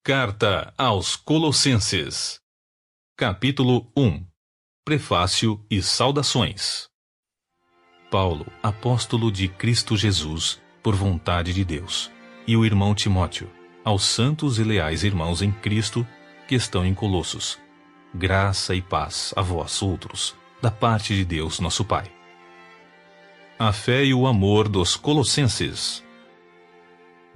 Carta aos Colossenses. Capítulo 1. Prefácio e saudações. Paulo, apóstolo de Cristo Jesus, por vontade de Deus, e o irmão Timóteo, aos santos e leais irmãos em Cristo que estão em Colossos. Graça e paz a vós outros, da parte de Deus nosso Pai. A fé e o amor dos Colossenses.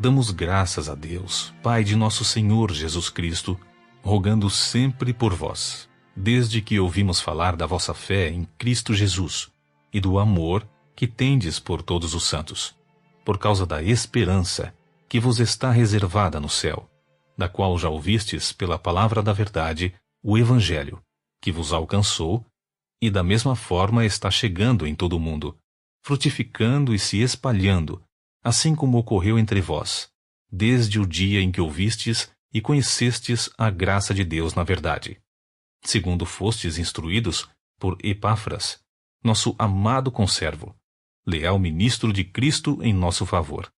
Damos graças a Deus, Pai de nosso Senhor Jesus Cristo, rogando sempre por vós, desde que ouvimos falar da vossa fé em Cristo Jesus e do amor que tendes por todos os santos, por causa da esperança que vos está reservada no céu, da qual já ouvistes pela palavra da verdade, o Evangelho, que vos alcançou, e da mesma forma está chegando em todo o mundo, frutificando e se espalhando, assim como ocorreu entre vós, desde o dia em que ouvistes e conhecestes a graça de Deus na verdade, segundo fostes instruídos por Epáfras, nosso amado conservo, leal ministro de Cristo em nosso favor.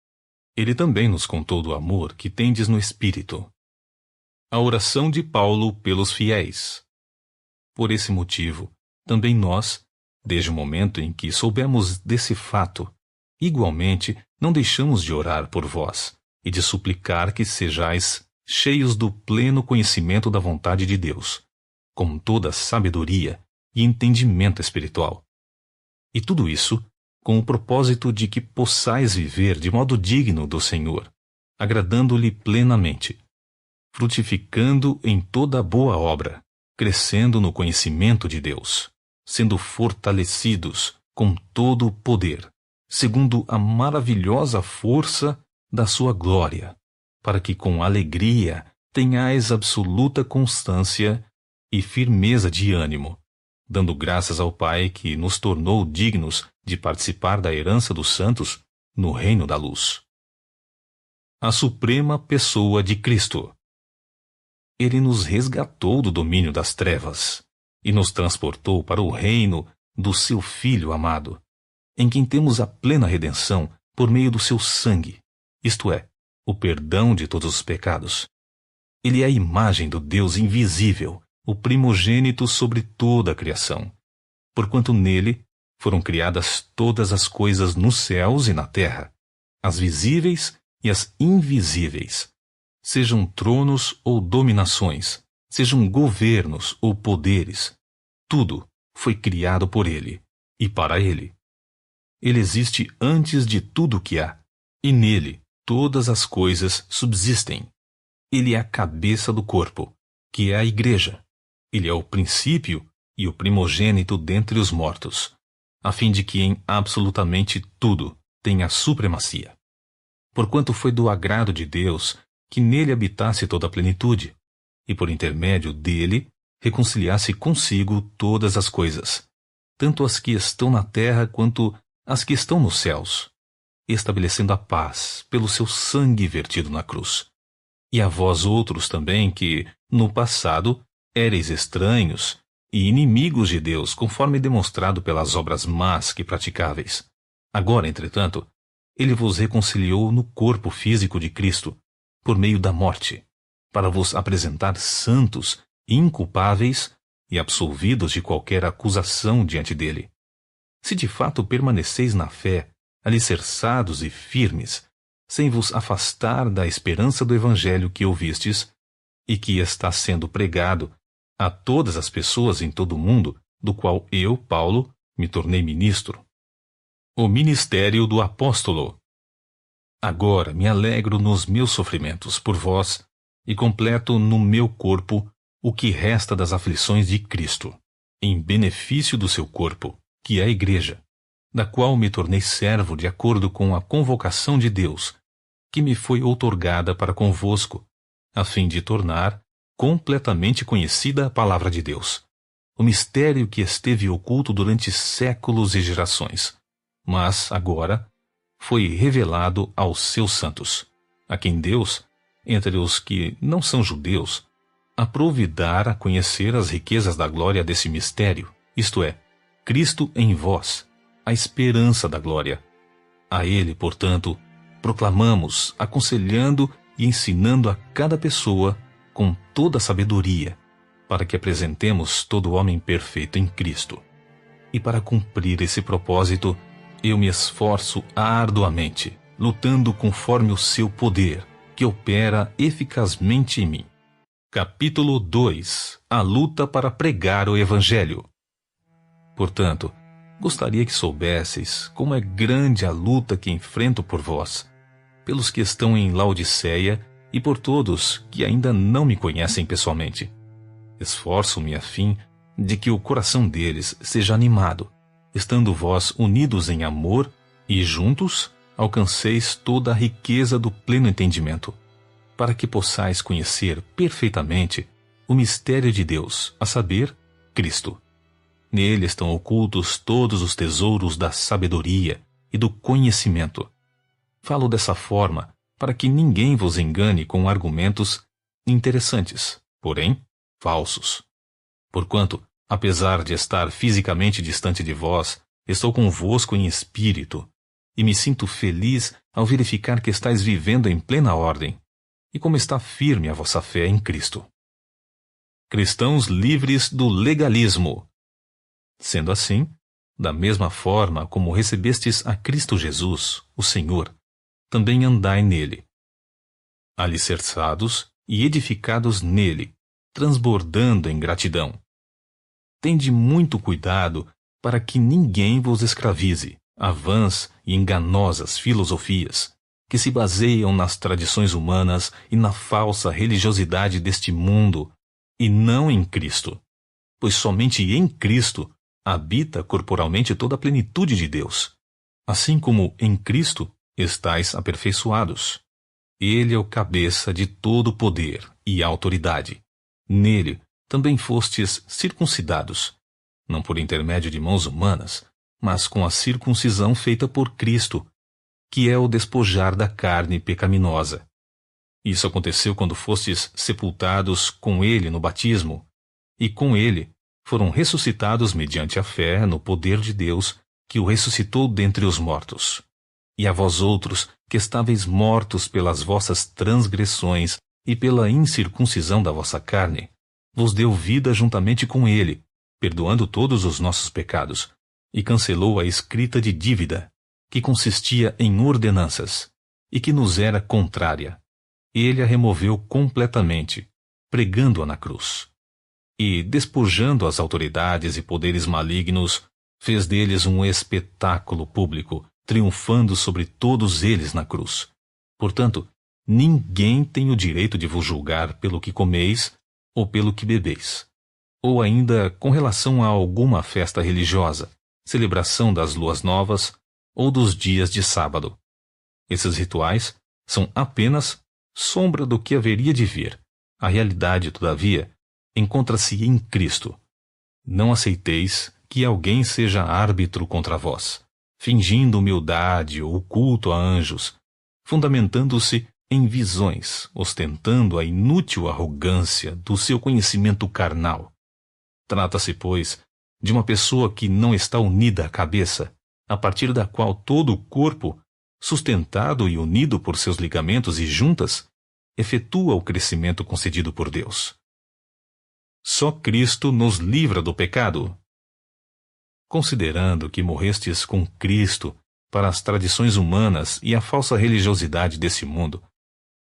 Ele também nos contou do amor que tendes no Espírito. A oração de Paulo pelos fiéis. Por esse motivo, também nós, desde o momento em que soubemos desse fato, igualmente não deixamos de orar por vós e de suplicar que sejais cheios do pleno conhecimento da vontade de Deus, com toda sabedoria e entendimento espiritual. E tudo isso com o propósito de que possais viver de modo digno do Senhor, agradando-lhe plenamente, frutificando em toda boa obra, crescendo no conhecimento de Deus, sendo fortalecidos com todo o poder, segundo a maravilhosa força da sua glória, para que com alegria tenhais absoluta constância e firmeza de ânimo, dando graças ao Pai que nos tornou dignos de participar da herança dos santos no reino da luz. A suprema pessoa de Cristo. Ele nos resgatou do domínio das trevas e nos transportou para o reino do seu Filho amado, em quem temos a plena redenção por meio do seu sangue, isto é, o perdão de todos os pecados. Ele é a imagem do Deus invisível, o primogênito sobre toda a criação, porquanto nele foram criadas todas as coisas nos céus e na terra, as visíveis e as invisíveis, sejam tronos ou dominações, sejam governos ou poderes, tudo foi criado por ele e para ele. Ele existe antes de tudo o que há, e nele todas as coisas subsistem. Ele é a cabeça do corpo, que é a Igreja. Ele é o princípio e o primogênito dentre os mortos, a fim de que em absolutamente tudo tenha supremacia. Porquanto foi do agrado de Deus que nele habitasse toda a plenitude, e por intermédio dele reconciliasse consigo todas as coisas, tanto as que estão na terra quanto as que estão nos céus, estabelecendo a paz pelo seu sangue vertido na cruz. E a vós outros também que, no passado, éreis estranhos e inimigos de Deus, conforme demonstrado pelas obras más que praticáveis. Agora, entretanto, ele vos reconciliou no corpo físico de Cristo, por meio da morte, para vos apresentar santos, inculpáveis e absolvidos de qualquer acusação diante dele. Se de fato permaneceis na fé, alicerçados e firmes, sem vos afastar da esperança do Evangelho que ouvistes, e que está sendo pregado a todas as pessoas em todo o mundo, do qual eu, Paulo, me tornei ministro. O ministério do apóstolo. Agora me alegro nos meus sofrimentos por vós, e completo no meu corpo o que resta das aflições de Cristo, em benefício do seu corpo, que é a Igreja, da qual me tornei servo de acordo com a convocação de Deus, que me foi outorgada para convosco, a fim de tornar completamente conhecida a palavra de Deus, o mistério que esteve oculto durante séculos e gerações, mas agora foi revelado aos seus santos, a quem Deus, entre os que não são judeus, aprouve dar a conhecer as riquezas da glória desse mistério, isto é, Cristo em vós, a esperança da glória. A ele, portanto, proclamamos, aconselhando e ensinando a cada pessoa com toda a sabedoria, para que apresentemos todo homem perfeito em Cristo. E para cumprir esse propósito, eu me esforço arduamente, lutando conforme o seu poder, que opera eficazmente em mim. Capítulo 2. A luta para pregar o Evangelho. Portanto, gostaria que soubesseis como é grande a luta que enfrento por vós, pelos que estão em Laodiceia e por todos que ainda não me conhecem pessoalmente. Esforço-me a fim de que o coração deles seja animado, estando vós unidos em amor e juntos alcanceis toda a riqueza do pleno entendimento, para que possais conhecer perfeitamente o mistério de Deus, a saber, Cristo. Nele estão ocultos todos os tesouros da sabedoria e do conhecimento. Falo dessa forma para que ninguém vos engane com argumentos interessantes, porém falsos. Porquanto, apesar de estar fisicamente distante de vós, estou convosco em espírito, e me sinto feliz ao verificar que estáis vivendo em plena ordem, e como está firme a vossa fé em Cristo. Cristãos livres do legalismo. Sendo assim, da mesma forma como recebestes a Cristo Jesus, o Senhor, também andai nele, alicerçados e edificados nele, transbordando em gratidão. Tende muito cuidado para que ninguém vos escravize a vãs e enganosas filosofias, que se baseiam nas tradições humanas e na falsa religiosidade deste mundo, e não em Cristo, pois somente em Cristo habita corporalmente toda a plenitude de Deus. Assim como em Cristo estáis aperfeiçoados. Ele é o cabeça de todo o poder e autoridade. Nele também fostes circuncidados, não por intermédio de mãos humanas, mas com a circuncisão feita por Cristo, que é o despojar da carne pecaminosa. Isso aconteceu quando fostes sepultados com ele no batismo, e com ele foram ressuscitados mediante a fé no poder de Deus, que o ressuscitou dentre os mortos. E a vós outros, que estáveis mortos pelas vossas transgressões e pela incircuncisão da vossa carne, vos deu vida juntamente com ele, perdoando todos os nossos pecados, e cancelou a escrita de dívida, que consistia em ordenanças, e que nos era contrária. Ele a removeu completamente, pregando-a na cruz. E, despojando as autoridades e poderes malignos, fez deles um espetáculo público, triunfando sobre todos eles na cruz. Portanto, ninguém tem o direito de vos julgar pelo que comeis ou pelo que bebeis, ou ainda com relação a alguma festa religiosa, celebração das luas novas ou dos dias de sábado. Esses rituais são apenas sombra do que haveria de vir. A realidade, todavia, encontra-se em Cristo. Não aceiteis que alguém seja árbitro contra vós, fingindo humildade ou culto a anjos, fundamentando-se em visões, ostentando a inútil arrogância do seu conhecimento carnal. Trata-se, pois, de uma pessoa que não está unida à cabeça, a partir da qual todo o corpo, sustentado e unido por seus ligamentos e juntas, efetua o crescimento concedido por Deus. Só Cristo nos livra do pecado. Considerando que morrestes com Cristo para as tradições humanas e a falsa religiosidade desse mundo,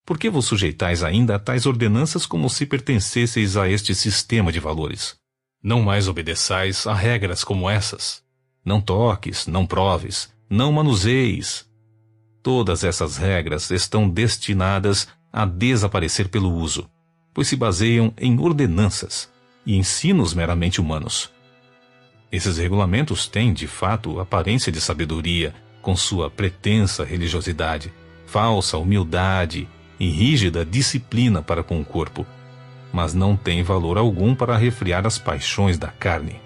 por que vos sujeitais ainda a tais ordenanças como se pertencesseis a este sistema de valores? Não mais obedeçais a regras como essas. Não toques, não proves, não manuseis. Todas essas regras estão destinadas a desaparecer pelo uso, pois se baseiam em ordenanças e ensinos meramente humanos. Esses regulamentos têm, de fato, aparência de sabedoria, com sua pretensa religiosidade, falsa humildade e rígida disciplina para com o corpo, mas não têm valor algum para refrear as paixões da carne.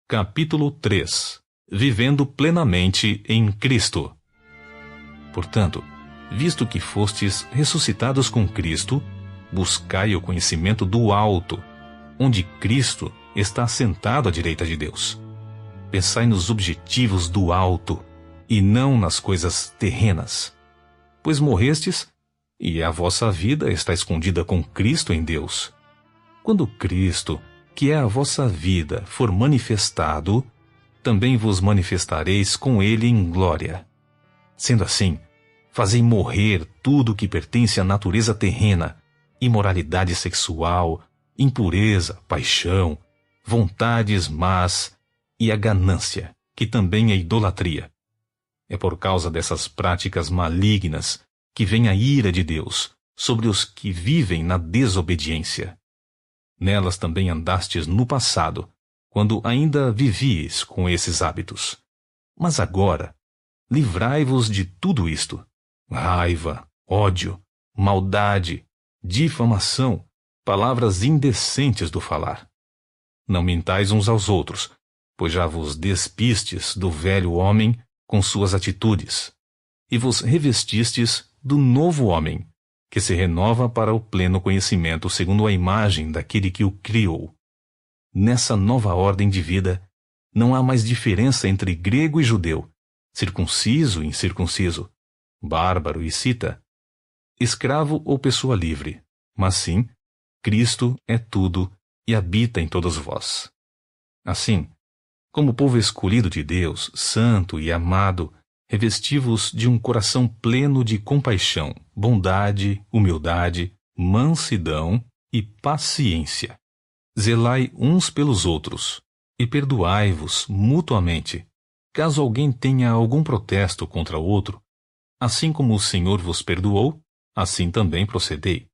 Capítulo 3. Vivendo plenamente em Cristo. Portanto, visto que fostes ressuscitados com Cristo, buscai o conhecimento do alto, onde Cristo está assentado à direita de Deus. Pensai nos objetivos do alto, e não nas coisas terrenas. Pois morrestes, e a vossa vida está escondida com Cristo em Deus. Quando Cristo, que é a vossa vida, for manifestado, também vos manifestareis com Ele em glória. Sendo assim, fazei morrer tudo o que pertence à natureza terrena, imoralidade sexual, impureza, paixão, vontades más e a ganância, que também é idolatria. É por causa dessas práticas malignas que vem a ira de Deus sobre os que vivem na desobediência. Nelas também andastes no passado, quando ainda vivíeis com esses hábitos. Mas agora, livrai-vos de tudo isto: raiva, ódio, maldade, difamação, palavras indecentes do falar. Não mintais uns aos outros, pois já vos despistes do velho homem com suas atitudes, e vos revestistes do novo homem, que se renova para o pleno conhecimento segundo a imagem daquele que o criou. Nessa nova ordem de vida, não há mais diferença entre grego e judeu, circunciso e incircunciso, bárbaro e cita, escravo ou pessoa livre, mas sim, Cristo é tudo e habita em todos vós. Assim, como povo escolhido de Deus, santo e amado, revesti-vos de um coração pleno de compaixão, bondade, humildade, mansidão e paciência. Zelai uns pelos outros, e perdoai-vos mutuamente, caso alguém tenha algum protesto contra o outro. Assim como o Senhor vos perdoou, assim também procedei.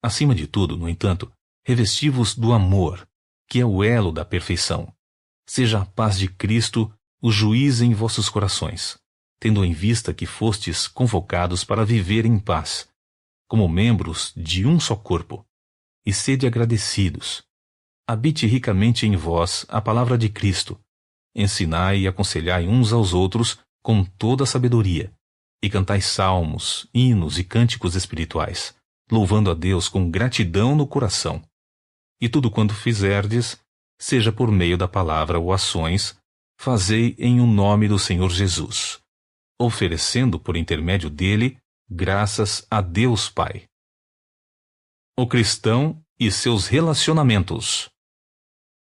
Acima de tudo, no entanto, revesti-vos do amor, que é o elo da perfeição. Seja a paz de Cristo o juiz em vossos corações, tendo em vista que fostes convocados para viver em paz, como membros de um só corpo, e sede agradecidos. Habite ricamente em vós a palavra de Cristo. Ensinai e aconselhai uns aos outros com toda a sabedoria, e cantai salmos, hinos e cânticos espirituais, louvando a Deus com gratidão no coração. E tudo quanto fizerdes, seja por meio da palavra ou ações, fazei em o nome do Senhor Jesus, oferecendo por intermédio dele graças a Deus Pai. O cristão e seus relacionamentos.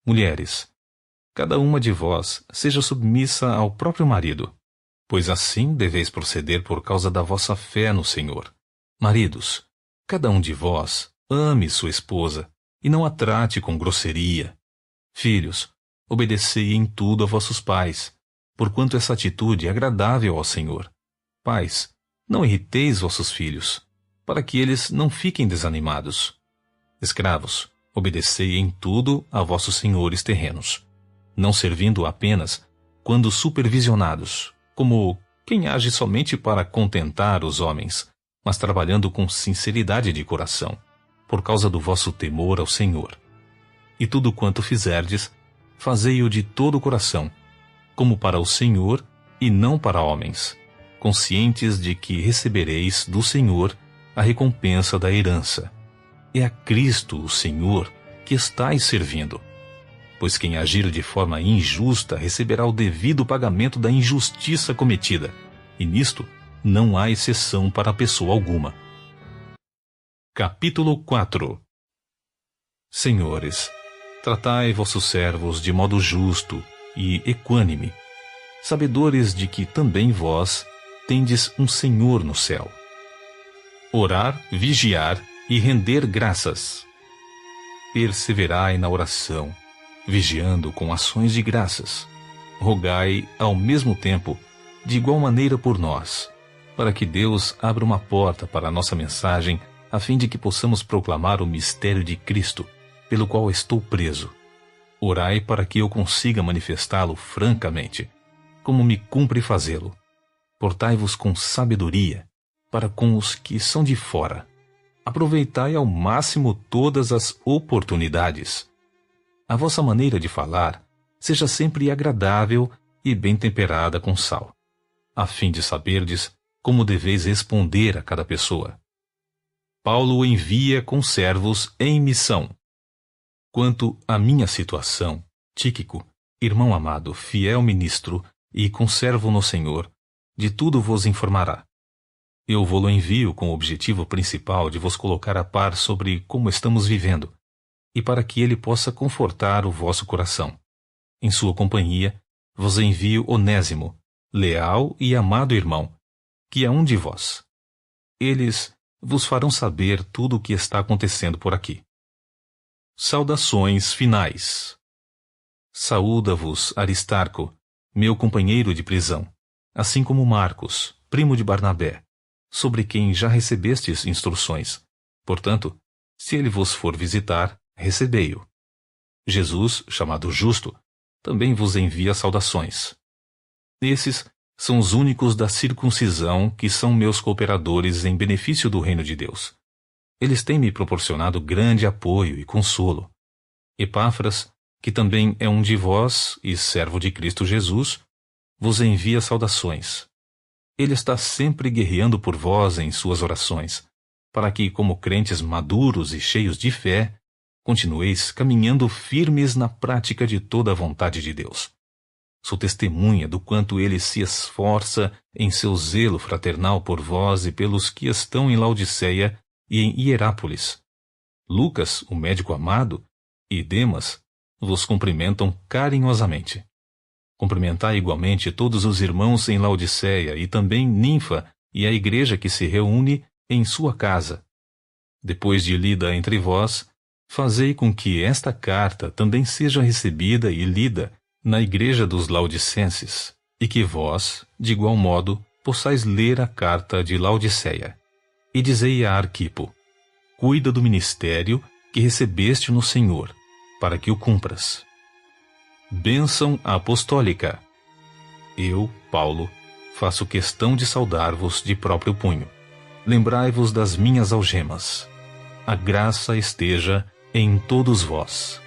Mulheres, cada uma de vós seja submissa ao próprio marido, pois assim deveis proceder por causa da vossa fé no Senhor. Maridos, cada um de vós ame sua esposa e não a trate com grosseria. Filhos, obedecei em tudo a vossos pais, porquanto essa atitude é agradável ao Senhor. Pais, não irriteis vossos filhos, para que eles não fiquem desanimados. Escravos, obedecei em tudo a vossos senhores terrenos, não servindo apenas quando supervisionados, como quem age somente para contentar os homens, mas trabalhando com sinceridade de coração, por causa do vosso temor ao Senhor. E tudo quanto fizerdes, fazei-o de todo o coração, como para o Senhor e não para homens, conscientes de que recebereis do Senhor a recompensa da herança. É a Cristo, o Senhor, que estáis servindo. Pois quem agir de forma injusta receberá o devido pagamento da injustiça cometida, e nisto não há exceção para pessoa alguma. Capítulo 4. Senhores, tratai vossos servos de modo justo e equânime, sabedores de que também vós tendes um Senhor no céu. Orar, vigiar e render graças. Perseverai na oração, vigiando com ações de graças. Rogai, ao mesmo tempo, de igual maneira por nós, para que Deus abra uma porta para a nossa mensagem, a fim de que possamos proclamar o mistério de Cristo, pelo qual estou preso. Orai para que eu consiga manifestá-lo francamente, como me cumpre fazê-lo. Portai-vos com sabedoria para com os que são de fora. Aproveitai ao máximo todas as oportunidades. A vossa maneira de falar seja sempre agradável e bem temperada com sal, a fim de saberdes como deveis responder a cada pessoa. Paulo envia conservos em missão. Quanto à minha situação, Tíquico, irmão amado, fiel ministro e conservo no Senhor, de tudo vos informará. Eu vou-lo envio com o objetivo principal de vos colocar a par sobre como estamos vivendo, e para que ele possa confortar o vosso coração. Em sua companhia, vos envio Onésimo, leal e amado irmão, que é um de vós. Eles vos farão saber tudo o que está acontecendo por aqui. Saudações finais. Saúda-vos Aristarco, meu companheiro de prisão, assim como Marcos, primo de Barnabé, sobre quem já recebestes instruções. Portanto, se ele vos for visitar, recebei-o. Jesus, chamado Justo, também vos envia saudações. Esses são os únicos da circuncisão que são meus cooperadores em benefício do reino de Deus. Eles têm me proporcionado grande apoio e consolo. Epáfras, que também é um de vós e servo de Cristo Jesus, vos envia saudações. Ele está sempre guerreando por vós em suas orações, para que, como crentes maduros e cheios de fé, continueis caminhando firmes na prática de toda a vontade de Deus. Sou testemunha do quanto ele se esforça em seu zelo fraternal por vós e pelos que estão em Laodiceia e em Hierápolis. Lucas, o médico amado, e Demas vos cumprimentam carinhosamente. Cumprimentai igualmente todos os irmãos em Laodiceia e também Ninfa e a igreja que se reúne em sua casa. Depois de lida entre vós, fazei com que esta carta também seja recebida e lida na igreja dos Laodicenses, e que vós, de igual modo, possais ler a carta de Laodiceia. E dizei a Arquipo: cuida do ministério que recebeste no Senhor, para que o cumpras. Bênção apostólica. Eu, Paulo, faço questão de saudar-vos de próprio punho. Lembrai-vos das minhas algemas. A graça esteja em todos vós.